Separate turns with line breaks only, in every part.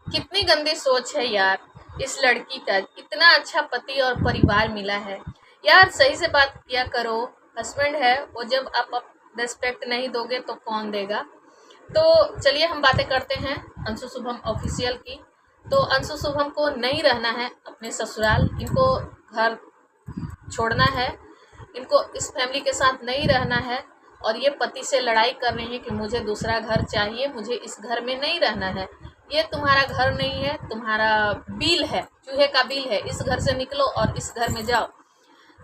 कितनी गंदी सोच है यार इस लड़की का। इतना अच्छा पति और परिवार मिला है यार, सही से बात किया करो। हस्बैंड है वो, जब आप रिस्पेक्ट नहीं दोगे तो कौन देगा। तो चलिए हम बातें करते हैं अंशु शुभम ऑफिशियल की। तो अंशु शुभम को नहीं रहना है अपने ससुराल, इनको घर छोड़ना है, इनको इस फैमिली के साथ नहीं रहना है। और ये पति से लड़ाई कर रही है कि मुझे दूसरा घर चाहिए, मुझे इस घर में नहीं रहना है। ये तुम्हारा घर नहीं है, तुम्हारा बिल है, चूहे का बिल है। इस घर से निकलो और इस घर में जाओ।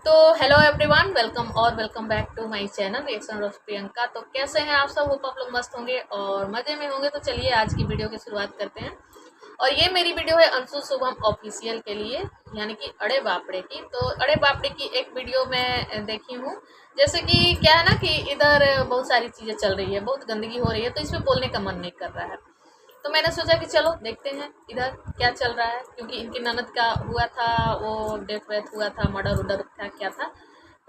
तो हेलो एवरीवन, वेलकम और welcome back to my channel reaction of Priyanka. तो कैसे हैं आप सब? होप आप लोग मस्त होंगे और मज़े में होंगे। तो चलिए आज की वीडियो की शुरुआत करते हैं। और ये मेरी वीडियो है अंशु शुभम ऑफिशियल के लिए, यानी कि अड़े बापड़े की। तो अड़े बापड़े की एक वीडियो मैं देखी हूँ। जैसे कि क्या है ना कि इधर बहुत सारी चीज़ें चल रही है, बहुत गंदगी हो रही है, तो इसमें बोलने का मन नहीं कर रहा है। तो मैंने सोचा कि चलो देखते हैं इधर क्या चल रहा है, क्योंकि इनकी ननद का हुआ था, वो डेथ वेथ हुआ था, मर्डर उडर था, क्या था,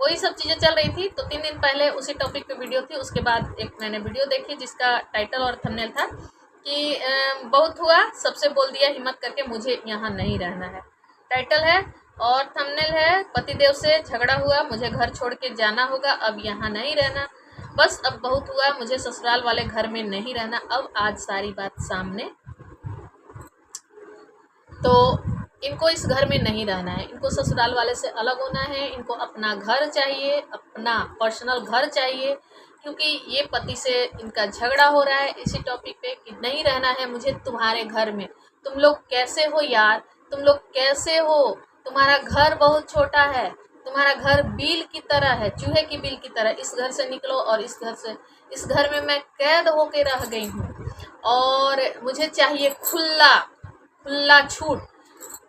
वही सब चीज़ें चल रही थी। तो 3 दिन पहले उसी टॉपिक पे वीडियो थी। उसके बाद एक मैंने वीडियो देखी जिसका टाइटल और थंबनेल था कि बहुत हुआ, सबसे बोल दिया हिम्मत करके मुझे यहाँ नहीं रहना है। टाइटल है और थंबनेल है, पतिदेव से झगड़ा हुआ, मुझे घर छोड़ के जाना होगा, अब यहाँ नहीं रहना, बस अब बहुत हुआ, मुझे ससुराल वाले घर में नहीं रहना। अब आज सारी बात सामने। तो इनको इस घर में नहीं रहना है, इनको ससुराल वाले से अलग होना है, इनको अपना घर चाहिए, अपना पर्सनल घर चाहिए। क्योंकि ये पति से इनका झगड़ा हो रहा है इसी टॉपिक पे कि नहीं रहना है मुझे तुम्हारे घर में। तुम लोग कैसे हो यार, तुम लोग कैसे हो? तुम्हारा घर बहुत छोटा है, तुम्हारा घर बिल की तरह है, चूहे की बिल की तरह। इस घर से निकलो और इस घर में मैं कैद होके रह गई हूँ और मुझे चाहिए खुला खुला छूट।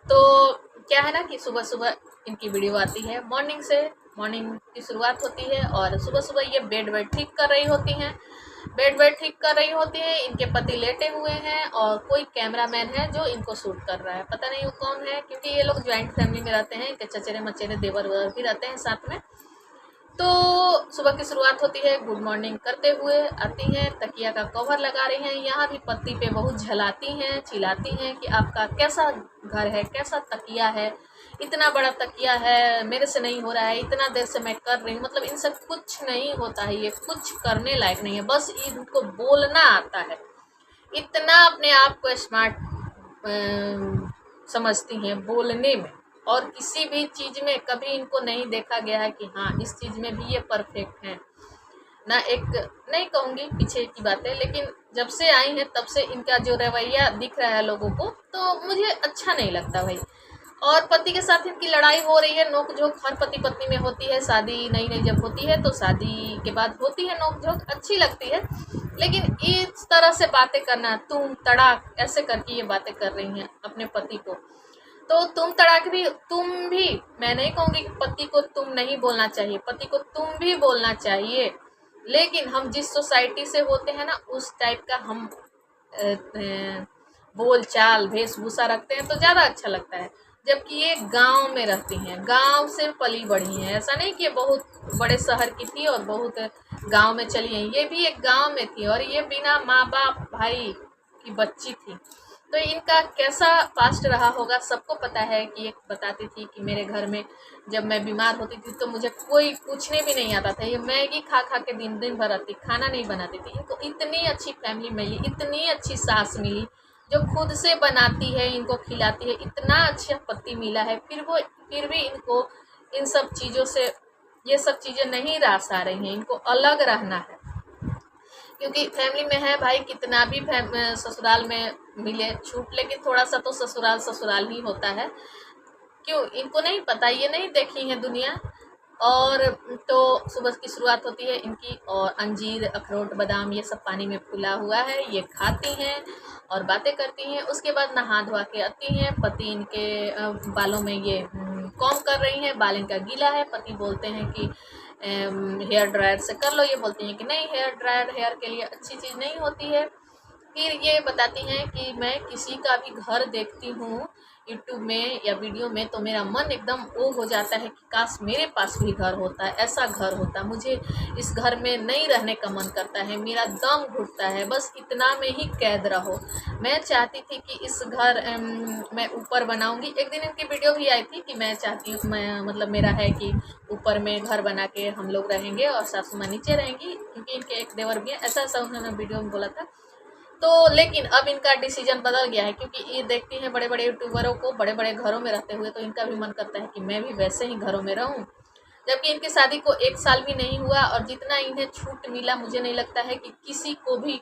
तो क्या है ना कि सुबह सुबह इनकी वीडियो आती है, मॉर्निंग से, मॉर्निंग की शुरुआत होती है और सुबह सुबह ये बेड वेड ठीक कर रही होती हैं, बेड वेड ठीक कर रही होती हैं। इनके पति लेटे हुए हैं और कोई कैमरामैन है जो इनको शूट कर रहा है, पता नहीं वो कौन है, क्योंकि ये लोग ज्वाइंट फैमिली में रहते हैं, इनके चचेरे मचेरे देवर वेवर भी रहते हैं साथ में। तो सुबह की शुरुआत होती है, गुड मॉर्निंग करते हुए आती हैं, तकिया का कवर लगा रही हैं। यहाँ भी पति पे बहुत झलाती हैं, चिल्लाती हैं कि आपका कैसा घर है, कैसा तकिया है, इतना बड़ा तकिया है, मेरे से नहीं हो रहा है, इतना देर से मैं कर रही हूँ। मतलब इनसे कुछ नहीं होता है, ये कुछ करने लायक नहीं है, बस इनको बोलना आता है। इतना अपने आप को स्मार्ट समझती हैं बोलने में, और किसी भी चीज़ में कभी इनको नहीं देखा गया है कि हाँ इस चीज़ में भी ये परफेक्ट हैं ना। एक नहीं कहूँगी पीछे की बात है, लेकिन जब से आई है तब से इनका जो रवैया दिख रहा है लोगों को, तो मुझे अच्छा नहीं लगता भाई। और पति के साथ इनकी लड़ाई हो रही है, नोक झोंक हर पति पत्नी में होती है। शादी नई नई जब होती है तो शादी के बाद होती है नोक झोंक, अच्छी लगती है। लेकिन इस तरह से बातें करना, तुम तड़ाक ऐसे करके ये बातें कर रही हैं अपने पति को। तो तुम तड़ाक भी, तुम भी, मैं नहीं कहूँगी कि पति को तुम नहीं बोलना चाहिए, पति को तुम भी बोलना चाहिए। लेकिन हम जिस सोसाइटी से होते हैं ना, उस टाइप का हम बोल चाल वेशभूषा रखते हैं तो ज़्यादा अच्छा लगता है। जबकि ये गांव में रहती हैं, गांव से पली बढ़ी हैं। ऐसा नहीं कि ये बहुत बड़े शहर की थी और बहुत गांव में चली हैं, ये भी एक गांव में थी और ये बिना माँ बाप भाई की बच्ची थी। तो इनका कैसा पास्ट रहा होगा सबको पता है। कि ये बताती थी कि मेरे घर में जब मैं बीमार होती थी तो मुझे कोई पूछने भी नहीं आता था, ये मैगी खा खा के दिन दिन भर रहती, खाना नहीं बनाती थी। इनको इतनी अच्छी फैमिली मिली, इतनी अच्छी सास मिली जो खुद से बनाती है, इनको खिलाती है, इतना अच्छा पति मिला है, फिर भी इनको इन सब चीज़ों से, ये सब चीज़ें नहीं रास आ रही हैं, इनको अलग रहना है। क्योंकि फैमिली में है भाई, कितना भी ससुराल में मिले छूट, लेकिन थोड़ा सा तो ससुराल ससुराल ही होता है। क्यों इनको नहीं पता, ये नहीं देखी है दुनिया। और तो सुबह की शुरुआत होती है इनकी, और अंजीर अखरोट बादाम ये सब पानी में फुला हुआ है, ये खाती हैं और बातें करती हैं। उसके बाद नहा धोआ के आती हैं, पति इनके बालों में ये कॉम्ब कर रही हैं, बाल इनका गीला है। पति बोलते हैं कि हेयर ड्रायर से कर लो, ये बोलती हैं कि नहीं, हेयर ड्रायर हेयर के लिए अच्छी चीज़ नहीं होती है। फिर ये बताती हैं कि मैं किसी का भी घर देखती हूँ यूट्यूब में या वीडियो में तो मेरा मन एकदम वो हो जाता है कि काश मेरे पास भी घर होता है, ऐसा घर होता, मुझे इस घर में नहीं रहने का मन करता है, मेरा दम घुटता है, बस इतना में ही कैद रहो। मैं चाहती थी कि इस घर मैं ऊपर बनाऊंगी। एक दिन इनकी वीडियो भी आई थी कि मैं चाहती हूँ, मैं मतलब मेरा है कि ऊपर में घर बना के हम लोग रहेंगे और सासू माँ नीचे रहेंगी, क्योंकि इनके एक देवर भी है, ऐसा ऐसा उन्होंने वीडियो में बोला था। तो लेकिन अब इनका डिसीजन बदल गया है, क्योंकि ये देखती हैं बड़े बड़े यूट्यूबरों को बड़े बड़े घरों में रहते हुए, तो इनका भी मन करता है कि मैं भी वैसे ही घरों में रहूं। जबकि इनकी शादी को 1 साल भी नहीं हुआ और जितना इन्हें छूट मिला, मुझे नहीं लगता है कि किसी को भी,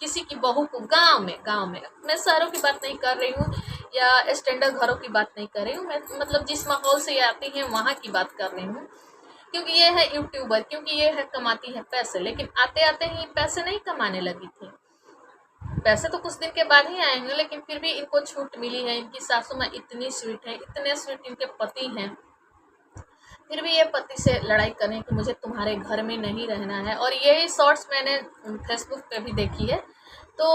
किसी की बहू को गांव में मैं शहरों की बात नहीं कर रही हूँ या स्टैंडर्ड घरों की बात नहीं कर रही हूँ, मैं मतलब जिस माहौल से ये आती हैं वहाँ की बात कर रही हूँ। क्योंकि ये है यूट्यूबर, क्योंकि ये है कमाती है पैसे, लेकिन आते आते ही पैसे नहीं कमाने लगी थी। पैसे तो कुछ दिन के बाद ही आएंगे, लेकिन फिर भी इनको छूट मिली है। इनकी सासू माँ इतनी स्वीट है, इतने स्वीट इनके पति हैं, फिर भी ये पति से लड़ाई करें कि मुझे तुम्हारे घर में नहीं रहना है। और यही शॉर्ट्स मैंने फेसबुक पे भी देखी है, तो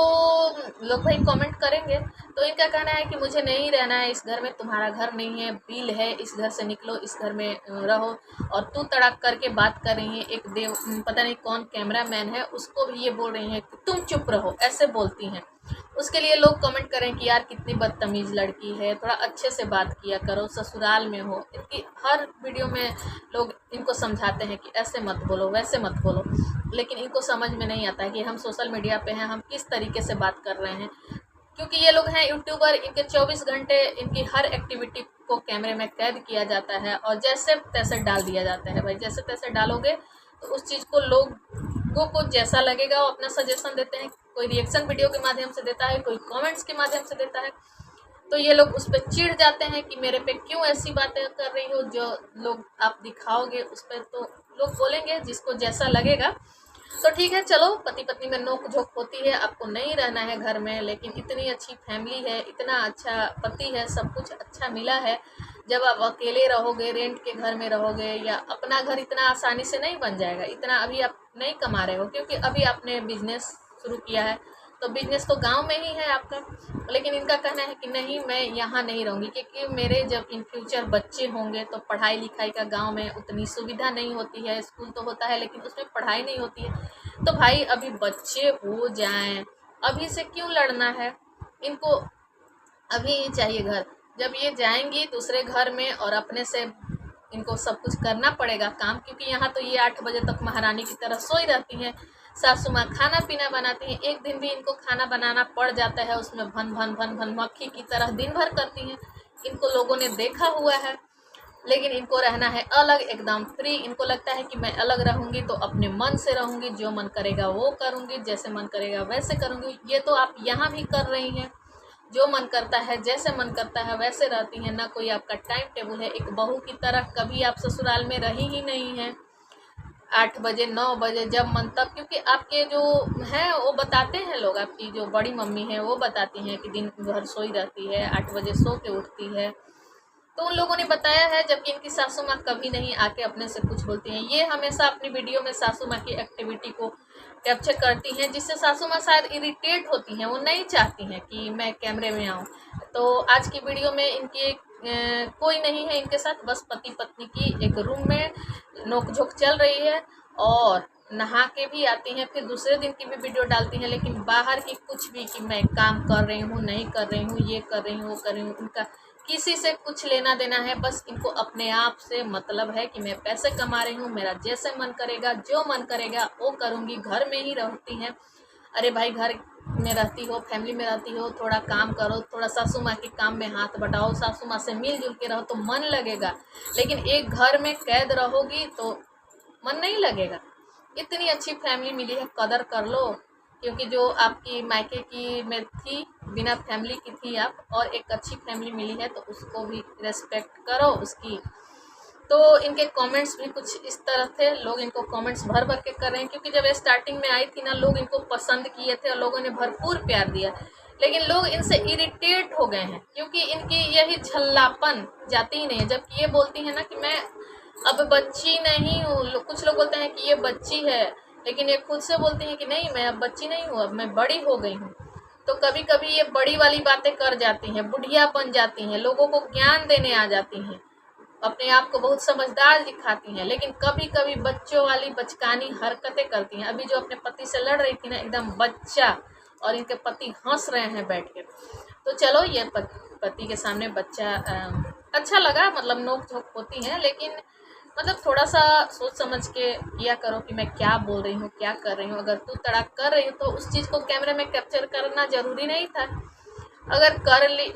लोग भाई कमेंट करेंगे। तो इनका कहना है कि मुझे नहीं रहना है इस घर में, तुम्हारा घर नहीं है, बिल है, इस घर से निकलो, इस घर में रहो। और तू तड़ाक करके बात कर रही है, एक पता नहीं कौन कैमरामैन है, उसको भी ये बोल रही है कि तुम चुप रहो, ऐसे बोलती हैं। उसके लिए लोग कमेंट करें कि यार कितनी बदतमीज लड़की है, थोड़ा अच्छे से बात किया करो, ससुराल में हो। इनकी हर वीडियो में लोग इनको समझाते हैं कि ऐसे मत बोलो, वैसे मत बोलो, लेकिन इनको समझ में नहीं आता है कि हम सोशल मीडिया पे हैं, हम किस तरीके से बात कर रहे हैं। क्योंकि ये लोग हैं यूट्यूबर, इनके 24 घंटे इनकी हर एक्टिविटी को कैमरे में कैद किया जाता है और जैसे तैसे डाल दिया जाता है। भाई जैसे तैसे डालोगे तो उस चीज़ को लोगों को जैसा लगेगा वो अपना सजेशन देते हैं। कोई रिएक्शन वीडियो के माध्यम से देता है, कोई कमेंट्स के माध्यम से देता है। तो ये लोग उस पर चिढ़ जाते हैं कि मेरे पे क्यों ऐसी बातें कर रही हो, जो लोग आप दिखाओगे उस पर तो लोग बोलेंगे, जिसको जैसा लगेगा। तो ठीक है, चलो पति पत्नी में नोक झोंक होती है, आपको नहीं रहना है घर में, लेकिन इतनी अच्छी फैमिली है, इतना अच्छा पति है, सब कुछ अच्छा मिला है। जब आप अकेले रहोगे, रेंट के घर में रहोगे, या अपना घर इतना आसानी से नहीं बन जाएगा, इतना अभी आप नहीं कमा रहे हो, क्योंकि अभी आपने बिजनेस शुरू किया है, तो बिजनेस तो गांव में ही है आपका। लेकिन इनका कहना है कि नहीं, मैं यहाँ नहीं रहूँगी, क्योंकि मेरे जब इन फ्यूचर बच्चे होंगे तो पढ़ाई लिखाई का गांव में उतनी सुविधा नहीं होती है। स्कूल तो होता है लेकिन उसमें पढ़ाई नहीं होती है। तो भाई अभी बच्चे हो जाएं, अभी से क्यों लड़ना है, इनको अभी ही चाहिए घर। जब ये जाएंगी दूसरे घर में और अपने से इनको सब कुछ करना पड़ेगा काम, क्योंकि यहाँ तो ये 8 बजे तक महारानी की तरह सोई रहती हैं। सासू माँ खाना पीना बनाती हैं, एक दिन भी इनको खाना बनाना पड़ जाता है, उसमें भन भन भन भन मक्खी की तरह दिन भर करती हैं। इनको लोगों ने देखा हुआ है। लेकिन इनको रहना है अलग, एकदम फ्री। इनको लगता है कि मैं अलग रहूँगी तो अपने मन से रहूँगी, जो मन करेगा वो करूँगी, जैसे मन करेगा वैसे करूँगी। ये तो आप यहाँ भी कर रही हैं, जो मन करता है जैसे मन करता है वैसे रहती हैं, ना कोई आपका टाइम टेबल है। एक बहू की तरह कभी आप ससुराल में रही ही नहीं है। 8 बजे 9 बजे जब मन तब, क्योंकि आपके जो हैं वो बताते हैं लोग, आपकी जो बड़ी मम्मी है वो बताती हैं कि दिन भर सोई रहती है, 8 बजे सो के उठती है। तो उन लोगों ने बताया है, जबकि इनकी सासू माँ कभी नहीं आके अपने से कुछ बोलती हैं। ये हमेशा अपनी वीडियो में सासू माँ की एक्टिविटी को कैप्चर करती हैं, जिससे सासू माँ शायद इरिटेट होती हैं, वो नहीं चाहती हैं कि मैं कैमरे में आऊँ। तो आज की वीडियो में इनकी कोई नहीं है इनके साथ, बस पति पत्नी की एक रूम में नोकझोंक चल रही है, और नहा के भी आती हैं, फिर दूसरे दिन की भी वीडियो डालती हैं। लेकिन बाहर की कुछ भी कि मैं काम कर रही हूँ, नहीं कर रही हूँ, ये कर रही हूँ, वो कर रही हूँ, उनका किसी से कुछ लेना देना है। बस इनको अपने आप से मतलब है कि मैं पैसे कमा रही हूँ, मेरा जैसे मन करेगा, जो मन करेगा वो करूँगी। घर में ही रहती हैं। अरे भाई, घर में रहती हो, फैमिली में रहती हो, थोड़ा काम करो, थोड़ा सासू माँ के काम में हाथ बटाओ, सासू माँ से मिलजुल के रहो तो मन लगेगा। लेकिन एक घर में कैद रहोगी तो मन नहीं लगेगा। इतनी अच्छी फैमिली मिली है, कदर कर लो। क्योंकि जो आपकी मायके की में थी, बिना फैमिली की थी आप, और एक अच्छी फैमिली मिली है तो उसको भी रेस्पेक्ट करो उसकी। तो इनके कमेंट्स भी कुछ इस तरह थे, लोग इनको कमेंट्स भर भर के कर रहे हैं, क्योंकि जब ये स्टार्टिंग में आई थी ना, लोग इनको पसंद किए थे और लोगों ने भरपूर प्यार दिया। लेकिन लोग इनसे इरिटेट हो गए हैं, क्योंकि इनकी यही झल्लापन जाती ही नहीं है। जबकि ये बोलती है ना कि मैं अब बच्ची नहीं हूँ, कुछ लोग बोलते हैं कि ये बच्ची है, लेकिन ये खुद से बोलती हैं कि नहीं, मैं अब बच्ची नहीं हूँ, अब मैं बड़ी हो गई हूँ। तो कभी कभी ये बड़ी वाली बातें कर जाती हैं, बुढ़िया बन जाती हैं, लोगों को ज्ञान देने आ जाती हैं, अपने आप को बहुत समझदार दिखाती हैं, लेकिन कभी कभी बच्चों वाली बचकानी हरकतें करती हैं। अभी जो अपने पति से लड़ रही थी ना, एकदम बच्चा, और इनके पति हंस रहे हैं बैठ के। तो चलो, ये पति के सामने बच्चा अच्छा लगा, मतलब नोक झोंक होती है, लेकिन मतलब थोड़ा सा सोच समझ के किया करो कि मैं क्या बोल रही हूँ, क्या कर रही हूँ। अगर तू तड़ाक कर रही हूँ तो उस चीज़ को कैमरे में कैप्चर करना ज़रूरी नहीं था। अगर कर ली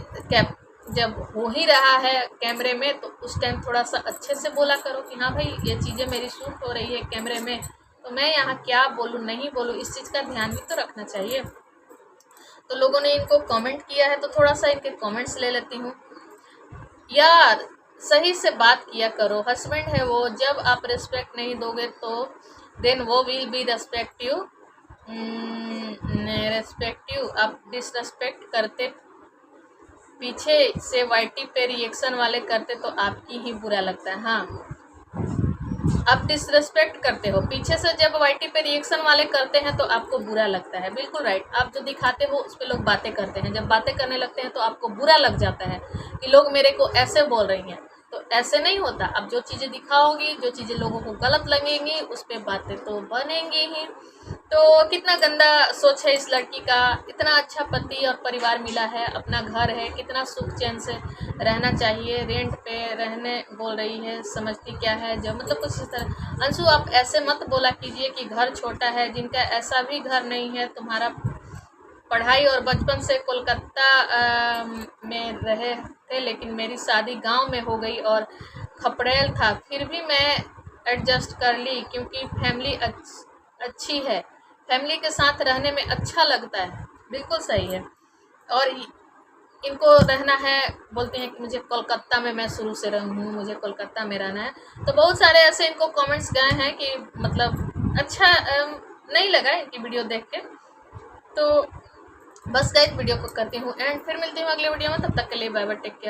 जब हो ही रहा है कैमरे में, तो उस टाइम थोड़ा सा अच्छे से बोला करो कि हाँ भाई, ये चीज़ें मेरी शूट हो रही है कैमरे में, तो मैं यहाँ क्या बोलूँ नहीं बोलूँ, इस चीज़ का ध्यान भी तो रखना चाहिए। तो लोगों ने इनको कमेंट किया है, तो थोड़ा सा इनके कमेंट्स ले लेती हूँ। यार, सही से बात किया करो, हस्बैंड है वो, जब आप रिस्पेक्ट नहीं दोगे तो देन वो will be respect you, respect you. आप डिसरेस्पेक्ट करते, पीछे से वाईटी पे रिएक्शन वाले करते तो आपकी ही बुरा लगता है। हाँ, आप डिसरेस्पेक्ट करते हो, पीछे से जब वाईटी पे रिएक्शन वाले करते हैं तो आपको बुरा लगता है। बिल्कुल राइट, आप जो दिखाते हो उस पे लोग बातें करते हैं, जब बातें करने लगते हैं तो आपको बुरा लग जाता है कि लोग मेरे को ऐसे बोल रही हैं। तो ऐसे नहीं होता, अब जो चीज़ें दिखाओगी, जो चीज़ें लोगों को गलत लगेंगी, उस पर बातें तो बनेंगी ही। तो कितना गंदा सोच है इस लड़की का, इतना अच्छा पति और परिवार मिला है, अपना घर है, कितना सुख चैन से रहना चाहिए, रेंट पे रहने बोल रही है, समझती क्या है जो, मतलब कुछ इस तरह। अंशु, आप ऐसे मत बोला कीजिए कि घर छोटा है, जिनका ऐसा भी घर नहीं है। तुम्हारा पढ़ाई और बचपन से कोलकाता में रहे थे, लेकिन मेरी शादी गांव में हो गई और खपड़ेल था, फिर भी मैं एडजस्ट कर ली क्योंकि फैमिली अच्छी है, फैमिली के साथ रहने में अच्छा लगता है। बिल्कुल सही है। और इनको रहना है, बोलते हैं कि मुझे कोलकाता में, मैं शुरू से रही हूँ, मुझे कोलकाता में रहना है। तो बहुत सारे ऐसे इनको कमेंट्स गए हैं कि मतलब अच्छा नहीं लगा इनकी वीडियो देख के। तो बस गाइस, वीडियो को करती हूँ एंड, फिर मिलती हूँ अगले वीडियो में। तब तक के लिए बाय बाय, टेक केयर।